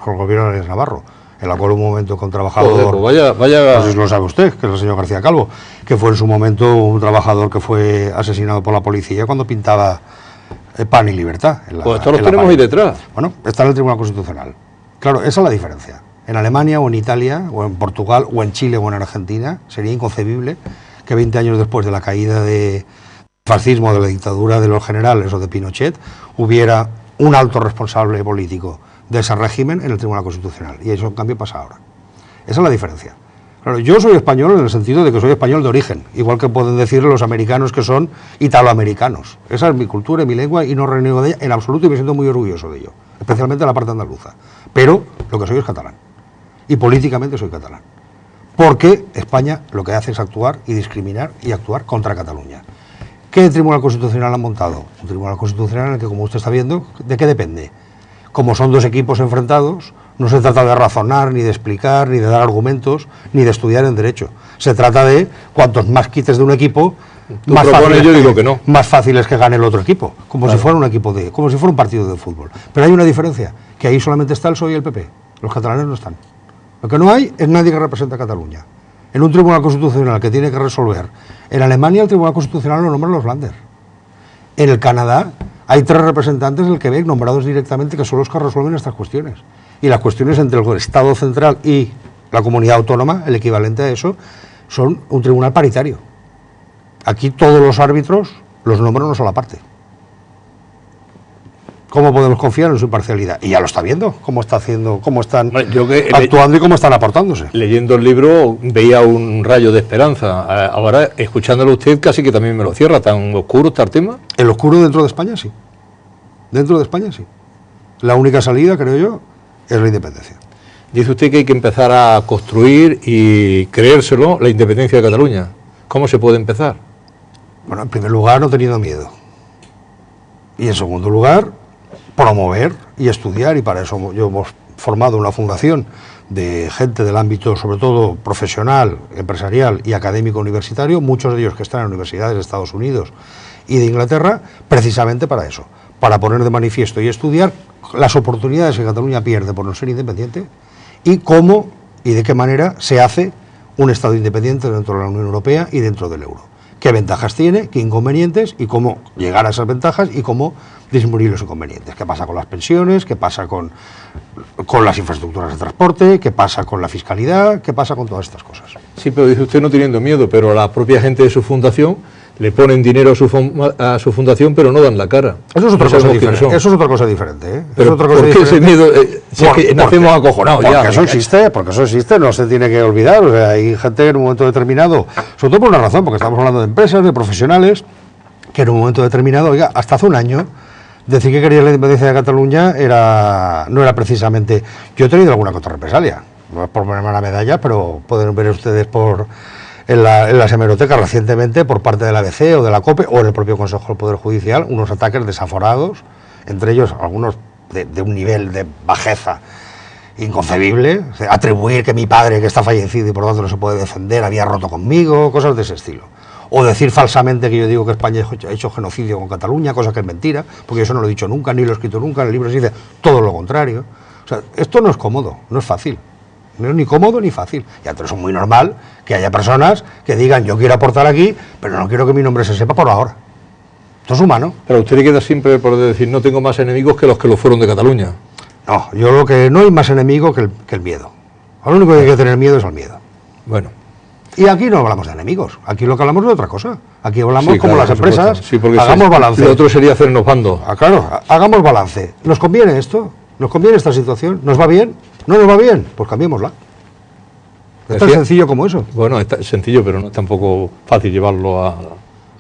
con el gobierno de Arias Navarro, en la cual un momento con trabajador, vaya, no sé si lo sabe usted, que es el señor García Calvo, que fue en su momento un trabajador que fue asesinado por la policía cuando pintaba Pan y Libertad. Pues esto lo tenemos ahí detrás. Bueno, está en el Tribunal Constitucional. Claro, esa es la diferencia. En Alemania o en Italia o en Portugal o en Chile o en Argentina sería inconcebible que 20 años después de la caída del fascismo, de la dictadura de los generales o de Pinochet, hubiera un alto responsable político de ese régimen en el Tribunal Constitucional. Y eso, en cambio, pasa ahora. Esa es la diferencia. Claro, yo soy español en el sentido de que soy español de origen, igual que pueden decir los americanos que son italoamericanos. Esa es mi cultura y mi lengua y no reniego de ella en absoluto y me siento muy orgulloso de ello, especialmente en la parte andaluza. Pero lo que soy es catalán. Y políticamente soy catalán. Porque España lo que hace es actuar y discriminar y actuar contra Cataluña. ¿Qué Tribunal Constitucional han montado? Un Tribunal Constitucional en el que, como usted está viendo, ¿de qué depende? Como son dos equipos enfrentados, no se trata de razonar, ni de explicar, ni de dar argumentos, ni de estudiar en derecho. Se trata de cuantos más quites de un equipo, más fácil es que gane el otro equipo, como si fuera un equipo como si fuera un partido de fútbol. Pero hay una diferencia, que ahí solamente está el PSOE y el PP. Los catalanes no están. Lo que no hay es nadie que represente a Cataluña. En un Tribunal Constitucional que tiene que resolver. En Alemania el Tribunal Constitucional lo nombran los Länder. En el Canadá hay 3 representantes del Quebec nombrados directamente que son los que resuelven estas cuestiones. Y las cuestiones entre el Estado central y la comunidad autónoma, el equivalente a eso, son un tribunal paritario. Aquí todos los árbitros los nombran una sola parte. ¿Cómo podemos confiar en su imparcialidad? Y ya lo está viendo, cómo está haciendo, cómo están actuando y cómo están aportándose. Leyendo el libro veía un rayo de esperanza. Ahora, escuchándolo usted, casi que también me lo cierra. ¿Tan oscuro está el tema? El oscuro dentro de España, sí. Dentro de España, sí. La única salida, creo yo, es la independencia. Dice usted que hay que empezar a construir y creérselo la independencia de Cataluña. ¿Cómo se puede empezar? Bueno, en primer lugar, no teniendo miedo. Y en segundo lugar, promover y estudiar, y para eso yo hemos formado una fundación de gente del ámbito, sobre todo profesional, empresarial y académico universitario, muchos de ellos que están en universidades de Estados Unidos y de Inglaterra, precisamente para eso, para poner de manifiesto y estudiar las oportunidades que Cataluña pierde por no ser independiente y cómo y de qué manera se hace un Estado independiente dentro de la Unión Europea y dentro del euro. Qué ventajas tiene, qué inconvenientes y cómo llegar a esas ventajas y cómo disminuir los inconvenientes. ¿Qué pasa con las pensiones? ¿Qué pasa con las infraestructuras de transporte? ¿Qué pasa con la fiscalidad? ¿Qué pasa con todas estas cosas? Sí, pero dice usted no teniendo miedo, pero la propia gente de su fundación le ponen dinero a su fundación, pero no dan la cara. Eso es otra cosa diferente. Eso es otra cosa diferente, ¿eh? Pero ¿por qué ese miedo? Si es que nacemos acojonados ya. Porque eso existe, no se tiene que olvidar. O sea, hay gente que en un momento determinado, sobre todo por una razón, porque estamos hablando de empresas, de profesionales, que en un momento determinado, oiga, hasta hace un año, decir que quería la independencia de Cataluña no era precisamente... Yo he tenido alguna contrarrepresalia, no es por ponerme la medalla, pero pueden ver ustedes en las hemerotecas recientemente por parte de la ABC o de la COPE o en el propio Consejo del Poder Judicial, unos ataques desaforados, entre ellos algunos de un nivel de bajeza inconcebible, o sea, atribuir que mi padre, que está fallecido y por lo tanto no se puede defender, había roto conmigo, cosas de ese estilo. O decir falsamente que yo digo que España ha hecho genocidio con Cataluña, cosa que es mentira, porque eso no lo he dicho nunca, ni lo he escrito nunca, en el libro se dice todo lo contrario. O sea, esto no es cómodo, no es fácil. No es ni cómodo ni fácil. Y entonces es muy normal que haya personas que digan yo quiero aportar aquí, pero no quiero que mi nombre se sepa por ahora. Esto es humano. Pero a usted le queda siempre por decir no tengo más enemigos que los que lo fueron de Cataluña. No, yo lo que no hay más enemigo que el miedo. Lo único que hay que tener miedo es el miedo. Bueno. Y aquí no hablamos de enemigos, aquí lo que hablamos es de otra cosa. Aquí hablamos como las empresas, hagamos balance. Lo otro sería hacernos bando. Claro, hagamos balance. ¿Nos conviene esto? ¿Nos conviene esta situación? ¿Nos va bien? ¿No nos va bien? Pues cambiémosla. Es tan sencillo como eso. Bueno, es sencillo, pero no es tampoco fácil llevarlo a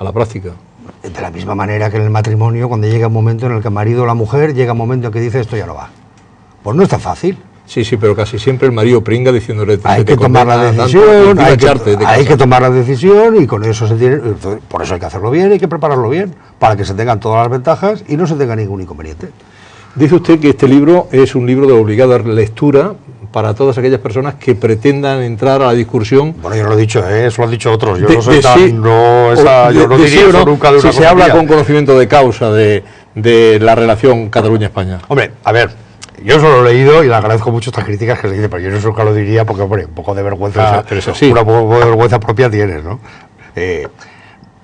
la práctica. De la misma manera que en el matrimonio, cuando llega un momento en el que el marido o la mujer llega un momento en que dice esto ya no va. Pues no es tan fácil. Sí, pero casi siempre el marido pringa diciéndole hay que tomar la decisión, hay que tomar la decisión y con eso se tiene, por eso hay que hacerlo bien, hay que prepararlo bien, para que se tengan todas las ventajas y no se tenga ningún inconveniente. Dice usted que este libro es un libro de obligada lectura para todas aquellas personas que pretendan entrar a la discusión. Bueno, yo no lo he dicho, eso lo han dicho otros, yo no soy tan, yo no diría eso nunca de una cosa. Si se habla con conocimiento de causa de la relación Cataluña-España. Hombre, a ver, yo eso lo he leído y le agradezco mucho estas críticas que se dicen, pero yo eso nunca lo diría porque, hombre, un poco de vergüenza, pero eso sí. una poco de vergüenza propia tienes, ¿no?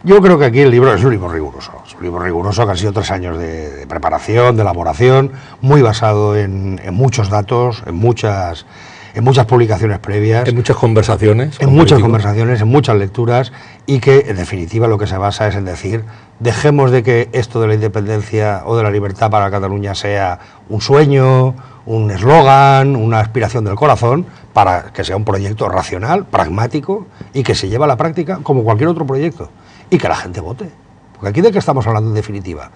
Yo creo que aquí el libro es un libro riguroso. Es un libro riguroso que han sido 3 años de preparación, de elaboración, muy basado en muchos datos, en muchas publicaciones previas. En muchas conversaciones. En muchas conversaciones, en muchas lecturas, y que en definitiva lo que se basa es en decir, dejemos de que esto de la independencia o de la libertad para Cataluña sea un sueño, un eslogan, una aspiración del corazón, para que sea un proyecto racional, pragmático y que se lleve a la práctica como cualquier otro proyecto. Y que la gente vote. Porque aquí de qué estamos hablando en definitiva.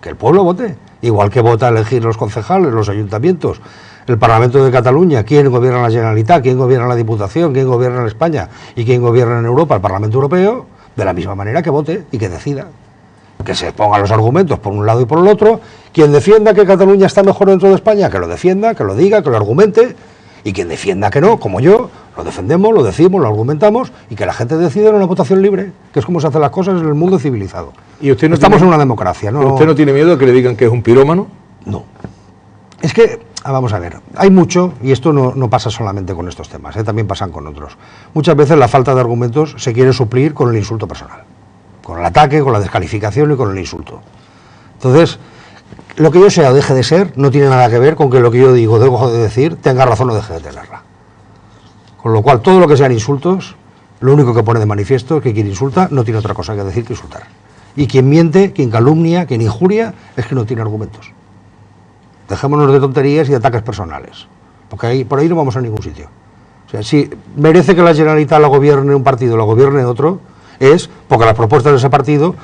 Que el pueblo vote. Igual que vota elegir los concejales, los ayuntamientos, el Parlamento de Cataluña, quién gobierna la Generalitat, quién gobierna la Diputación, quién gobierna en España y quién gobierna en Europa, el Parlamento Europeo, de la misma manera que vote y que decida. Que se pongan los argumentos por un lado y por el otro. Quien defienda que Cataluña está mejor dentro de España, que lo defienda, que lo diga, que lo argumente. Y quien defienda que no, como yo, lo defendemos, lo decimos, lo argumentamos y que la gente decida en una votación libre, que es como se hacen las cosas en el mundo civilizado. ¿Y usted no estamos tiene, en una democracia, ¿no? ¿Usted no tiene miedo de que le digan que es un pirómano? No. Es que, vamos a ver, hay mucho, y esto no pasa solamente con estos temas, también pasan con otros. Muchas veces la falta de argumentos se quiere suplir con el insulto personal, con el ataque, con la descalificación y con el insulto. Entonces, lo que yo sea o deje de ser no tiene nada que ver con que lo que yo digo, dejo de decir, tenga razón o deje de tenerla. Con lo cual, todo lo que sean insultos, lo único que pone de manifiesto es que quien insulta no tiene otra cosa que decir que insultar. Y quien miente, quien calumnia, quien injuria, es que no tiene argumentos. Dejémonos de tonterías y de ataques personales, porque por ahí no vamos a ningún sitio. O sea, si merece que la Generalitat la gobierne un partido o la gobierne otro, es porque las propuestas de ese partido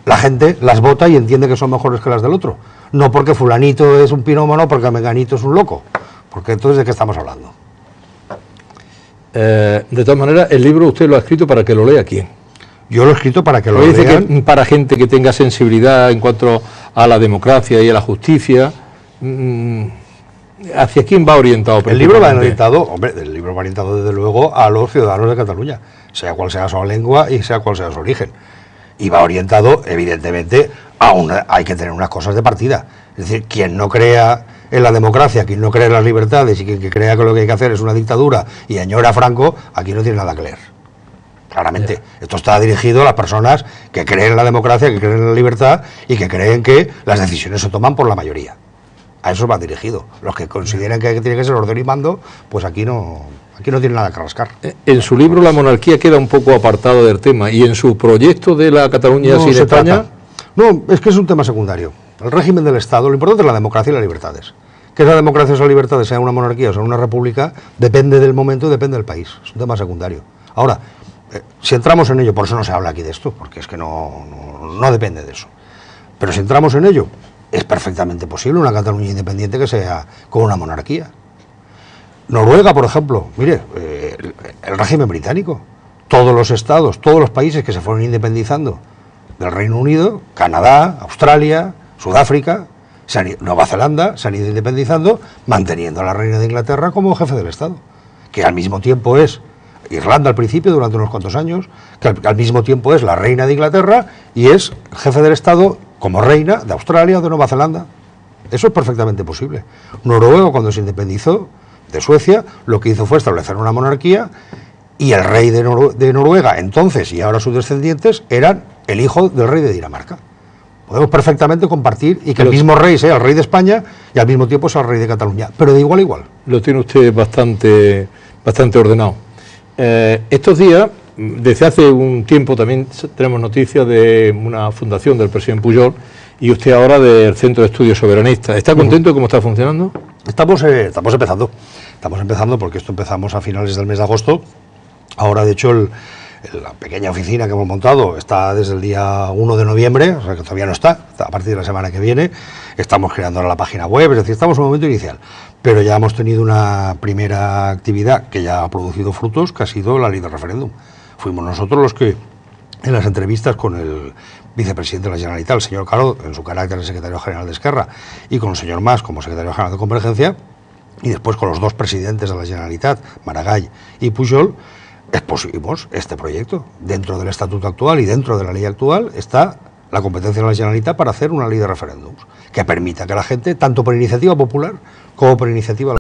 la gente las vota y entiende que son mejores que las del otro. No porque fulanito es un pirómano, porque menganito es un loco. Porque entonces, ¿de qué estamos hablando? De todas maneras, el libro usted lo ha escrito para que lo lea ¿quién? Yo lo he escrito para que lo dice lean. Que para gente que tenga sensibilidad en cuanto a la democracia y a la justicia. ¿Hacia quién va orientado? El libro va orientado, hombre, el libro va orientado desde luego a los ciudadanos de Cataluña, sea cual sea su lengua y sea cual sea su origen. Y va orientado, evidentemente, hay que tener unas cosas de partida. Es decir, quien no crea en la democracia, quien no cree en las libertades y quien crea que lo que hay que hacer es una dictadura y añora a Franco, aquí no tiene nada que leer. Claramente, esto está dirigido a las personas que creen en la democracia, que creen en la libertad y que creen que las decisiones se toman por la mayoría. A eso va dirigido. Los que consideran que tiene que ser orden y mando, pues aquí no tiene nada que rascar. En su libro la monarquía queda un poco apartado del tema, y en su proyecto de la Cataluña sin España... No, es que es un tema secundario. El régimen del Estado, lo importante es la democracia y las libertades. Que es la democracia o las libertades, sea una monarquía o sea una república, depende del momento y depende del país. Es un tema secundario. Ahora, si entramos en ello, por eso no se habla aquí de esto, porque es que no depende de eso. Pero si entramos en ello, es perfectamente posible una Cataluña independiente que sea con una monarquía. Noruega, por ejemplo, mire, el régimen británico, todos los estados, todos los países que se fueron independizando del Reino Unido, Canadá, Australia, Sudáfrica, Nueva Zelanda, se han ido independizando, manteniendo a la reina de Inglaterra como jefe del Estado, que al mismo tiempo es Irlanda al principio, durante unos cuantos años, que al mismo tiempo es la reina de Inglaterra y es jefe del Estado como reina de Australia o de Nueva Zelanda. Eso es perfectamente posible. Noruega, cuando se independizó de Suecia, lo que hizo fue establecer una monarquía y el rey de Noruega, entonces y ahora sus descendientes, eran el hijo del rey de Dinamarca. Podemos perfectamente compartir y que el mismo rey sea el rey de España y al mismo tiempo sea el rey de Cataluña, pero de igual a igual. Lo tiene usted bastante ordenado. Estos días, desde hace un tiempo también tenemos noticias de una fundación del presidente Pujol y usted ahora del Centro de Estudios Soberanistas. ¿Está contento de cómo está funcionando? Estamos empezando porque esto empezamos a finales del mes de agosto. Ahora, de hecho, la pequeña oficina que hemos montado está desde el día 1 de noviembre, o sea que todavía no está a partir de la semana que viene. Estamos creando la página web, es decir, estamos en un momento inicial. Pero ya hemos tenido una primera actividad que ya ha producido frutos, que ha sido la ley del referéndum. Fuimos nosotros los que, en las entrevistas con el vicepresidente de la Generalitat, el señor Caro, en su carácter de secretario general de Esquerra, y con el señor Mas como secretario general de Convergencia, y después con los dos presidentes de la Generalitat, Maragall y Pujol, expusimos este proyecto. Dentro del estatuto actual y dentro de la ley actual está la competencia de la Generalitat para hacer una ley de referéndums que permita que la gente, tanto por iniciativa popular como por iniciativa